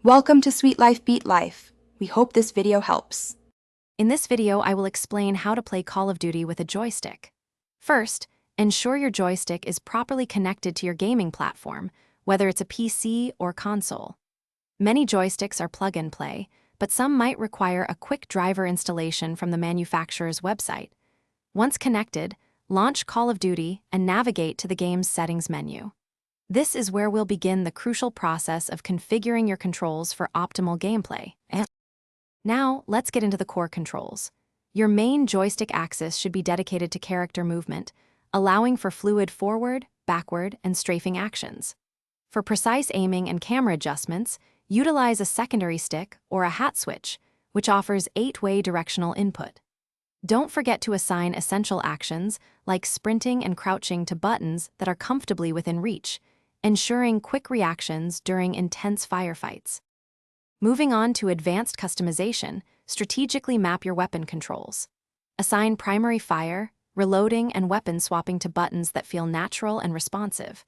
Welcome to Sweet Life Beat Life. We hope this video helps. In this video, I will explain how to play Call of Duty with a joystick. First, ensure your joystick is properly connected to your gaming platform, whether it's a PC or console. Many joysticks are plug-and-play, but some might require a quick driver installation from the manufacturer's website. Once connected, launch Call of Duty and navigate to the game's settings menu. This is where we'll begin the crucial process of configuring your controls for optimal gameplay. Now, let's get into the core controls. Your main joystick axis should be dedicated to character movement, allowing for fluid forward, backward, and strafing actions. For precise aiming and camera adjustments, utilize a secondary stick or a hat switch, which offers 8-way directional input. Don't forget to assign essential actions like sprinting and crouching to buttons that are comfortably within reach, ensuring quick reactions during intense firefights. Moving on to advanced customization, strategically map your weapon controls. Assign primary fire, reloading, and weapon swapping to buttons that feel natural and responsive.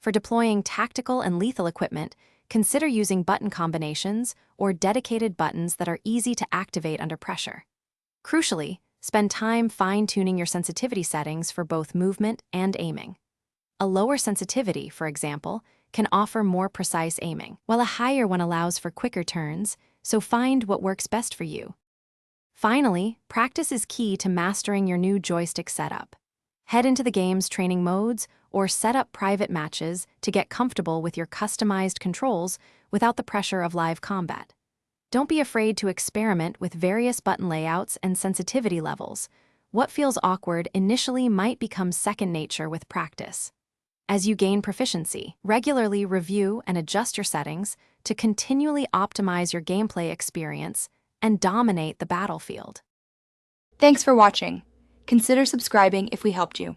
For deploying tactical and lethal equipment, consider using button combinations or dedicated buttons that are easy to activate under pressure. Crucially, spend time fine-tuning your sensitivity settings for both movement and aiming. A lower sensitivity, for example, can offer more precise aiming, while a higher one allows for quicker turns, so find what works best for you. Finally, practice is key to mastering your new joystick setup. Head into the game's training modes or set up private matches to get comfortable with your customized controls without the pressure of live combat. Don't be afraid to experiment with various button layouts and sensitivity levels. What feels awkward initially might become second nature with practice. As you gain proficiency, regularly review and adjust your settings to continually optimize your gameplay experience and dominate the battlefield. Thanks for watching. Consider subscribing if we helped you.